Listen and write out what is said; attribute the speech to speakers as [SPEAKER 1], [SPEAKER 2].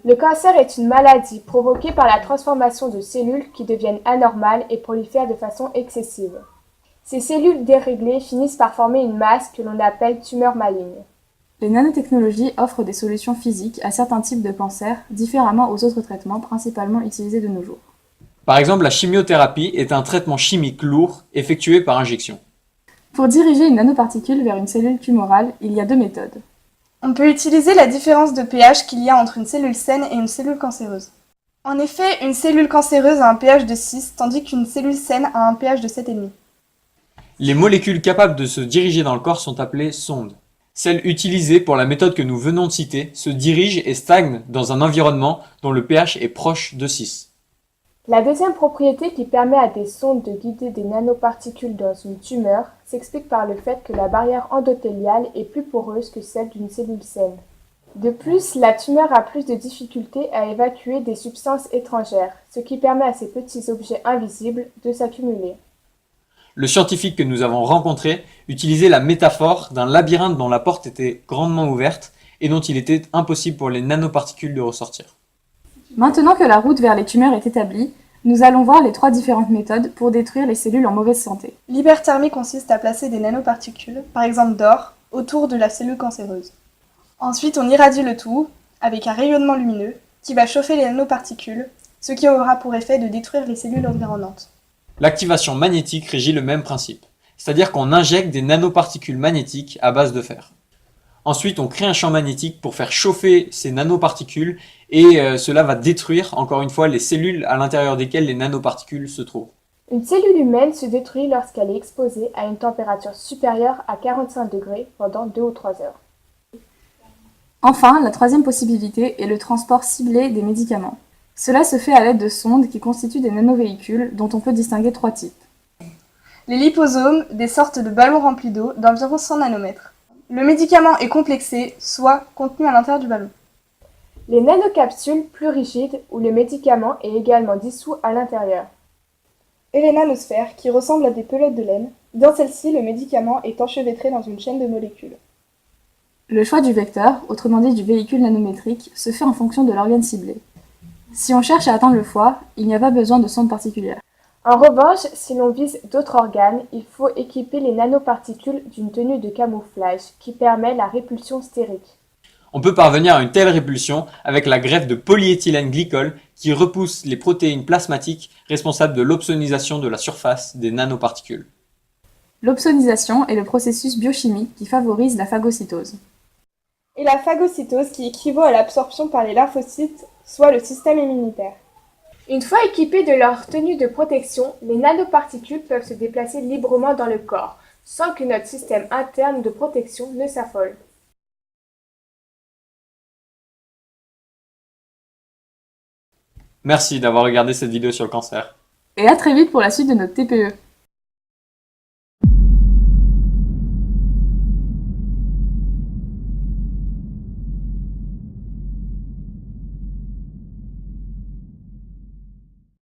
[SPEAKER 1] Le cancer est une maladie provoquée par la transformation de cellules qui deviennent anormales et prolifèrent de façon excessive. Ces cellules déréglées finissent par former une masse que l'on appelle tumeur maligne.
[SPEAKER 2] Les nanotechnologies offrent des solutions physiques à certains types de cancers, différemment aux autres traitements principalement utilisés de nos jours.
[SPEAKER 3] Par exemple, la chimiothérapie est un traitement chimique lourd effectué par injection.
[SPEAKER 2] Pour diriger une nanoparticule vers une cellule tumorale, il y a deux méthodes.
[SPEAKER 4] On peut utiliser la différence de pH qu'il y a entre une cellule saine et une cellule cancéreuse. En effet, une cellule cancéreuse a un pH de 6, tandis qu'une cellule saine a un pH de 7,5.
[SPEAKER 3] Les molécules capables de se diriger dans le corps sont appelées sondes. Celles utilisées pour la méthode que nous venons de citer se dirigent et stagnent dans un environnement dont le pH est proche de 6.
[SPEAKER 1] La deuxième propriété qui permet à des sondes de guider des nanoparticules dans une tumeur s'explique par le fait que la barrière endothéliale est plus poreuse que celle d'une cellule saine. De plus, la tumeur a plus de difficultés à évacuer des substances étrangères, ce qui permet à ces petits objets invisibles de s'accumuler.
[SPEAKER 3] Le scientifique que nous avons rencontré utilisait la métaphore d'un labyrinthe dont la porte était grandement ouverte et dont il était impossible pour les nanoparticules de ressortir.
[SPEAKER 2] Maintenant que la route vers les tumeurs est établie, nous allons voir les trois différentes méthodes pour détruire les cellules en mauvaise santé.
[SPEAKER 4] L'hyperthermie consiste à placer des nanoparticules, par exemple d'or, autour de la cellule cancéreuse. Ensuite, on irradie le tout avec un rayonnement lumineux qui va chauffer les nanoparticules, ce qui aura pour effet de détruire les cellules environnantes.
[SPEAKER 3] L'activation magnétique régit le même principe, c'est-à-dire qu'on injecte des nanoparticules magnétiques à base de fer. Ensuite, on crée un champ magnétique pour faire chauffer ces nanoparticules et cela va détruire, encore une fois, les cellules à l'intérieur desquelles les nanoparticules se trouvent.
[SPEAKER 1] Une cellule humaine se détruit lorsqu'elle est exposée à une température supérieure à 45 degrés pendant 2 ou 3 heures.
[SPEAKER 2] Enfin, la troisième possibilité est le transport ciblé des médicaments. Cela se fait à l'aide de sondes qui constituent des nanovéhicules dont on peut distinguer trois types.
[SPEAKER 4] Les liposomes, des sortes de ballons remplis d'eau d'environ 100 nanomètres. Le médicament est complexé, soit contenu à l'intérieur du ballon.
[SPEAKER 1] Les nanocapsules plus rigides où le médicament est également dissous à l'intérieur.
[SPEAKER 4] Et les nanosphères qui ressemblent à des pelotes de laine. Dans celles-ci, le médicament est enchevêtré dans une chaîne de molécules.
[SPEAKER 2] Le choix du vecteur, autrement dit du véhicule nanométrique, se fait en fonction de l'organe ciblé. Si on cherche à atteindre le foie, il n'y a pas besoin de sonde particulière.
[SPEAKER 1] En revanche, si l'on vise d'autres organes, il faut équiper les nanoparticules d'une tenue de camouflage qui permet la répulsion stérique.
[SPEAKER 3] On peut parvenir à une telle répulsion avec la greffe de polyéthylène glycol qui repousse les protéines plasmatiques responsables de l'opsonisation de la surface des nanoparticules.
[SPEAKER 2] L'opsonisation est le processus biochimique qui favorise la phagocytose.
[SPEAKER 4] Et la phagocytose qui équivaut à l'absorption par les lymphocytes, soit le système immunitaire.
[SPEAKER 1] Une fois équipés de leur tenue de protection, les nanoparticules peuvent se déplacer librement dans le corps, sans que notre système interne de protection ne s'affole.
[SPEAKER 3] Merci d'avoir regardé cette vidéo sur le cancer.
[SPEAKER 2] Et à très vite pour la suite de notre TPE.